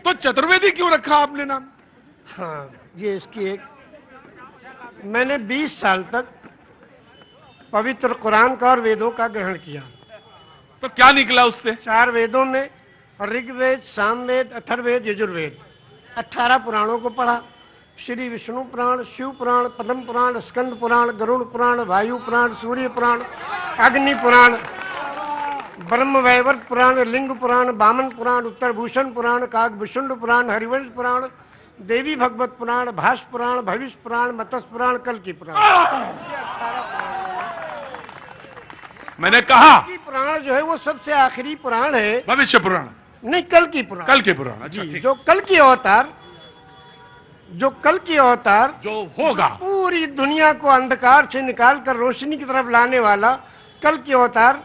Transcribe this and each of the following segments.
तो चतुर्वेदी क्यों रखा आपने नाम? हाँ, ये इसकी एक, मैंने 20 साल तक पवित्र कुरान का और वेदों का ग्रहण किया। तो क्या निकला उससे? 4 वेदों में ऋग्वेद, सामवेद, अथर्ववेद, यजुर्वेद, 18 पुराणों को पढ़ा। श्री विष्णु पुराण, शिव पुराण, पद्म पुराण, स्कंद पुराण, गरुड़ पुराण, वायु पुराण, सूर्य पुराण, अग्नि पुराण, ब्रह्म वैवर्त पुराण, लिंग पुराण, वामन पुराण, उत्तरभूषण पुराण, काकभूषुंड पुराण, हरिवंश पुराण, देवी भगवत पुराण, भाष पुराण, भविष्य पुराण, मत्स्य पुराण, कल की पुराण। मैंने कहा कल की पुराण जो है वो सबसे आखिरी पुराण है। भविष्य पुराण नहीं, कल की पुराण। कल के पुराण। अच्छा, जी, ठीक। जो कल की अवतार जो होगा, पूरी दुनिया को अंधकार से निकालकर रोशनी की तरफ लाने वाला कल की अवतार,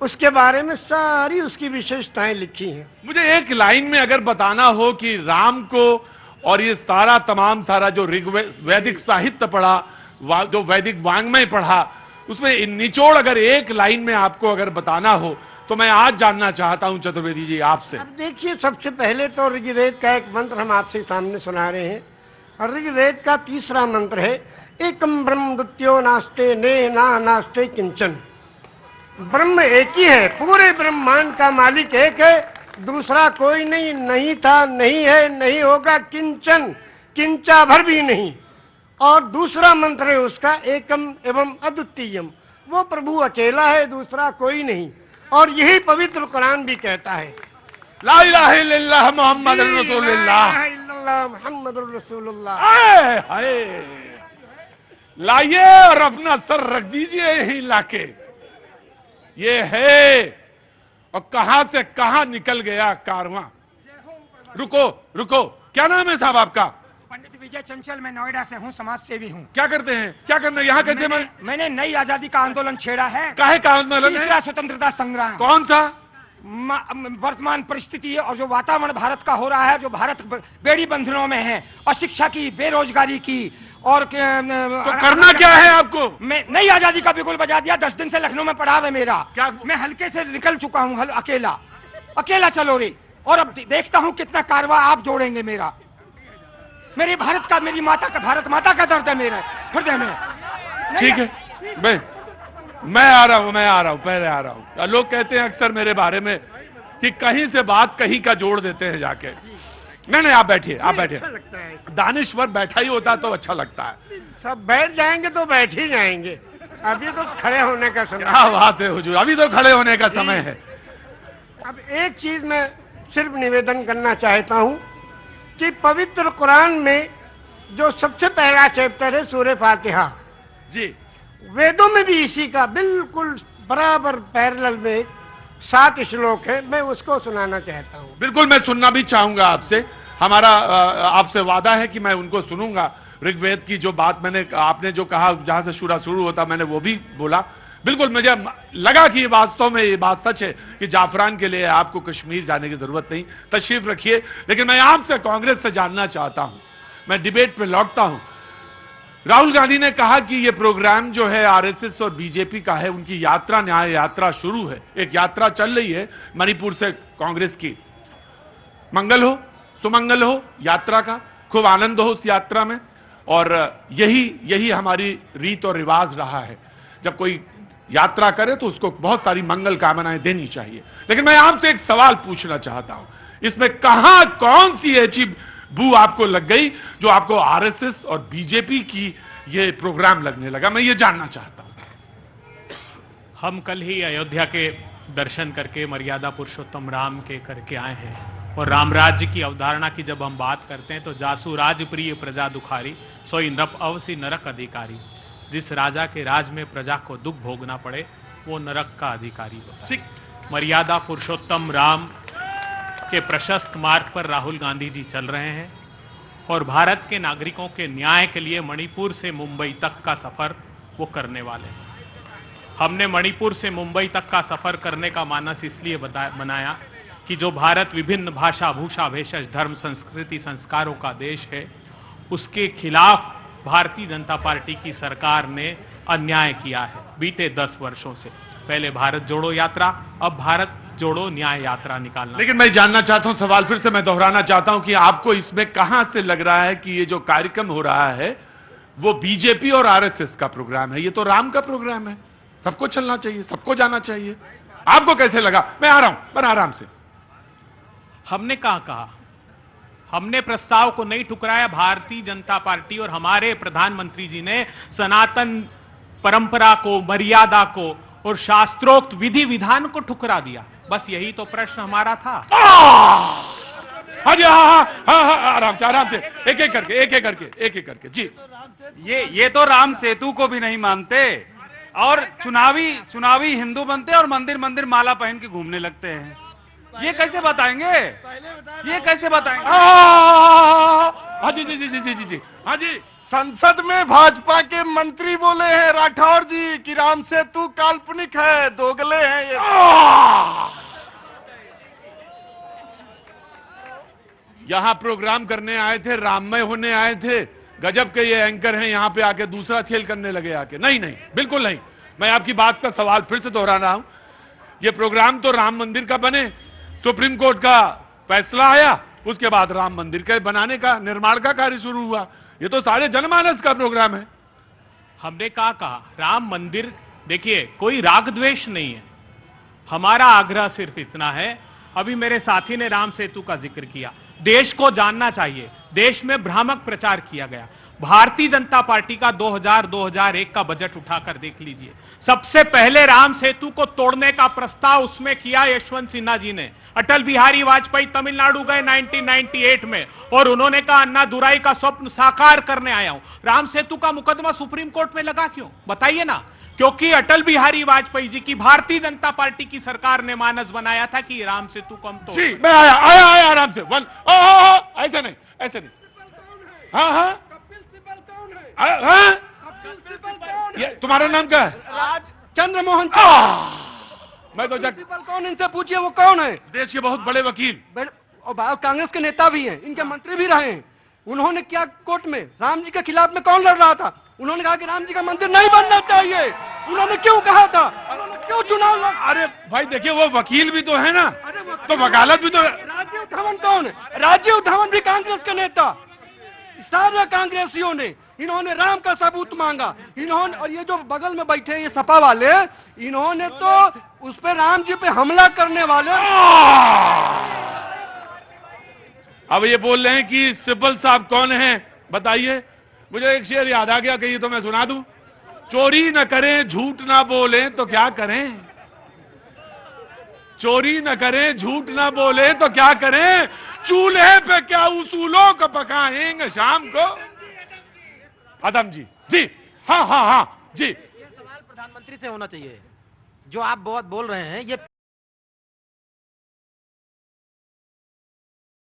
उसके बारे में सारी उसकी विशेषताएं लिखी हैं। मुझे एक लाइन में अगर बताना हो कि राम को और ये सारा जो वैदिक साहित्य पढ़ा, जो वैदिक वांग्मय पढ़ा, उसमें निचोड़ अगर एक लाइन में आपको अगर बताना हो तो मैं आज जानना चाहता हूं चतुर्वेदी जी आपसे। अब देखिए, सबसे पहले तो ऋग्वेद का एक मंत्र हम आपसे सामने सुना रहे हैं। और ऋग्वेद का 3रा मंत्र है, एकम ब्रह्म द्वितीयो नास्ते ने नास्ते किंचन। ब्रह्म एक ही है, पूरे ब्रह्मांड का मालिक एक है, दूसरा कोई नहीं, नहीं था, नहीं है, नहीं होगा, किंचन, किंचा भर भी नहीं। और दूसरा मंत्र है उसका, एकम एवं अद्वितीयम, वो प्रभु अकेला है, दूसरा कोई नहीं। और यही पवित्र कुरान भी कहता है, ला इलाहा इल्लल्लाह मुहम्मदुर रसूलुल्लाह। मुहम्मदुर रसूलुल्लाह। हाय, लाइए और अपना सर रख दीजिए यहीं लाके। ये है, और कहां से कहां निकल गया कारवां। रुको रुको, क्या नाम है साहब आपका? पंडित विजय चंचल, मैं नोएडा से हूँ, समाज सेवी हूँ। क्या करते हैं? क्या करना है यहाँ? कैसे मैंने नई आजादी का आंदोलन छेड़ा है। काहे का आंदोलन है? स्वतंत्रता संग्राम। कौन सा? वर्तमान परिस्थिति और जो वातावरण भारत का हो रहा है, जो भारत बेड़ी बंधनों में है, अशिक्षा की, बेरोजगारी की, और तो करना क्या है आपको? मैं नई आजादी का बिगुल बजा दिया। 10 दिन से लखनऊ में पड़ा है मेरा। क्या? मैं हल्के से निकल चुका हूँ, अकेला चलो रे। और अब देखता हूँ कितना कारवा आप जोड़ेंगे मेरा। मेरी भारत का, मेरी माता का, भारत माता का दर्द है मेरे हृदय में। ठीक है, मैं आ रहा हूं, पहले आ रहा हूं। लोग कहते हैं अक्सर मेरे बारे में कि कहीं से बात कहीं का जोड़ देते हैं जाके। नहीं, आप बैठिए, आप बैठिए। अच्छा लगता है, दानिश्वर बैठा ही होता तो अच्छा लगता है। सब बैठ जाएंगे तो बैठ ही जाएंगे, अभी तो खड़े होने का समय। क्या बात है हुजूर, अभी तो खड़े होने का समय है। अब एक चीज मैं सिर्फ निवेदन करना चाहता हूं कि पवित्र कुरान में जो सबसे पहला चैप्टर है सूरह फातिहा जी, वेदों में भी इसी का बिल्कुल बराबर पैरेलल में 7 श्लोक है, मैं उसको सुनाना चाहता हूं। बिल्कुल, मैं सुनना भी चाहूंगा आपसे। हमारा आपसे वादा है कि मैं उनको सुनूंगा। ऋग्वेद की जो बात आपने जो कहा, जहां से शुरा शुरू होता, मैंने वो भी बोला। बिल्कुल, मुझे लगा कि वास्तव में ये बात सच है कि जाफरान के लिए आपको कश्मीर जाने की जरूरत नहीं, तशरीफ रखिए। लेकिन मैं आपसे, कांग्रेस से जानना चाहता हूं, मैं डिबेट पे लौटता हूं। राहुल गांधी ने कहा कि ये प्रोग्राम जो है आरएसएस और बीजेपी का है, उनकी यात्रा, न्याय यात्रा शुरू है। एक यात्रा चल रही है मणिपुर से कांग्रेस की। मंगल हो, सुमंगल हो यात्रा का, खूब आनंद हो उस यात्रा में। और यही हमारी रीत और रिवाज रहा है, जब कोई यात्रा करे तो उसको बहुत सारी मंगल कामनाएं देनी चाहिए। लेकिन मैं आपसे एक सवाल पूछना चाहता हूं, इसमें कहां, कौन सी ऐसी बू आपको लग गई जो आपको आरएसएस और बीजेपी की ये प्रोग्राम लगने लगा? मैं ये जानना चाहता हूं। हम कल ही अयोध्या के दर्शन करके मर्यादा पुरुषोत्तम राम के करके आए हैं। और राम राज्य की अवधारणा की जब हम बात करते हैं तो जासु राज प्रिय प्रजा दुखारी, सोई नृप अवसी नरक अधिकारी। जिस राजा के राज में प्रजा को दुख भोगना पड़े वो नरक का अधिकारी होता है। ठीक, मर्यादा पुरुषोत्तम राम के प्रशस्त मार्ग पर राहुल गांधी जी चल रहे हैं और भारत के नागरिकों के न्याय के लिए मणिपुर से मुंबई तक का सफर वो करने वाले हैं। हमने मणिपुर से मुंबई तक का सफर करने का मानस इसलिए बनाया कि जो भारत विभिन्न भाषा, भूषा, भेषज, धर्म, संस्कृति, संस्कारों का देश है, उसके खिलाफ भारतीय जनता पार्टी की सरकार ने अन्याय किया है बीते 10 वर्षों से। पहले भारत जोड़ो यात्रा, अब भारत जोड़ो न्याय यात्रा निकालना। लेकिन मैं जानना चाहता हूं, सवाल फिर से मैं दोहराना चाहता हूं कि आपको इसमें कहां से लग रहा है कि ये जो कार्यक्रम हो रहा है वो बीजेपी और आरएसएस का प्रोग्राम है? ये तो राम का प्रोग्राम है, सबको चलना चाहिए, सबको जाना चाहिए। आपको कैसे लगा? मैं आ रहा हूं, पर आराम से। हमने कहा हमने प्रस्ताव को नहीं ठुकराया। भारतीय जनता पार्टी और हमारे प्रधानमंत्री जी ने सनातन परंपरा को, मर्यादा को और शास्त्रोक्त विधि विधान को ठुकरा दिया। बस यही तो प्रश्न हमारा था। हाँ जी, हाँ, आराम से, एक एक करके जी। ये तो राम सेतु को भी नहीं मानते और चुनावी हिंदू बनते और मंदिर मंदिर माला पहन के घूमने लगते हैं। ये कैसे बताएंगे? हाँ जी, हाँ जी। संसद में भाजपा के मंत्री बोले हैं राठौर जी कि राम सेतु काल्पनिक है, दोगले हैं ये। यहां प्रोग्राम करने आए थे, राममय होने आए थे, गजब के ये एंकर हैं, यहां पे आके दूसरा खेल करने लगे आके। नहीं, बिल्कुल नहीं। मैं आपकी बात का सवाल फिर से दोहरा रहा हूं। ये प्रोग्राम तो राम मंदिर का बने, सुप्रीम कोर्ट का फैसला आया, उसके बाद राम मंदिर के बनाने का, निर्माण का कार्य शुरू हुआ। ये तो सारे जनमानस का प्रोग्राम है। हमने कहा राम मंदिर, देखिए कोई राग द्वेष नहीं है, हमारा आग्रह सिर्फ इतना है। अभी मेरे साथी ने राम सेतु का जिक्र किया, देश को जानना चाहिए। देश में भ्रामक प्रचार किया गया। भारतीय जनता पार्टी का 2000-2001 का बजट उठाकर देख लीजिए। सबसे पहले राम सेतु को तोड़ने का प्रस्ताव उसमें किया यशवंत सिन्हा जी ने। अटल बिहारी वाजपेयी तमिलनाडु गए 1998 में और उन्होंने कहा अन्ना दुराई का स्वप्न साकार करने आया हूं। राम सेतु का मुकदमा सुप्रीम कोर्ट में लगा क्यों? बताइए ना। क्योंकि अटल बिहारी वाजपेयी जी की भारतीय जनता पार्टी की सरकार ने मानस बनाया था कि राम सेतु को हम तोड़। जी, मैं आया आराम से। ऐसे नहीं। हाँ, ये तुम्हारा नाम क्या है? चंद्रमोहन। मैं तो प्रिंसिपल कौन, इनसे पूछिए वो कौन है। देश के बहुत बड़े वकील और कांग्रेस के नेता भी हैं, इनके मंत्री भी रहे हैं। उन्होंने क्या कोर्ट में राम जी के खिलाफ में कौन लड़ रहा था? उन्होंने कहा कि राम जी का मंदिर नहीं बनना चाहिए। उन्होंने क्यों कहा था? उन्होंने क्यों चुनाव लड़ा? अरे भाई देखिए, वो वकील भी तो है ना, तो वकालत भी तो। राजीव धवन कौन है? राजीव धवन भी कांग्रेस के नेता। सारे कांग्रेसियों ने, इन्होंने राम का सबूत मांगा। इन्होंने, और ये जो बगल में बैठे हैं ये सपा वाले, इन्होंने तो उस पे राम जी पे हमला करने वाले। अब ये बोल रहे हैं कि सिब्बल साहब कौन है, बताइए। मुझे एक शेर याद आ गया, कहिए तो मैं सुना दूं। चोरी न करें, झूठ ना बोलें तो क्या करें? चोरी न करें, झूठ ना बोले तो क्या करें? चूल्हे पे क्या उसूलों को पकाएंगे शाम को। अदम जी, हाँ जी। ये सवाल प्रधानमंत्री से होना चाहिए। जो आप बहुत बोल रहे हैं ये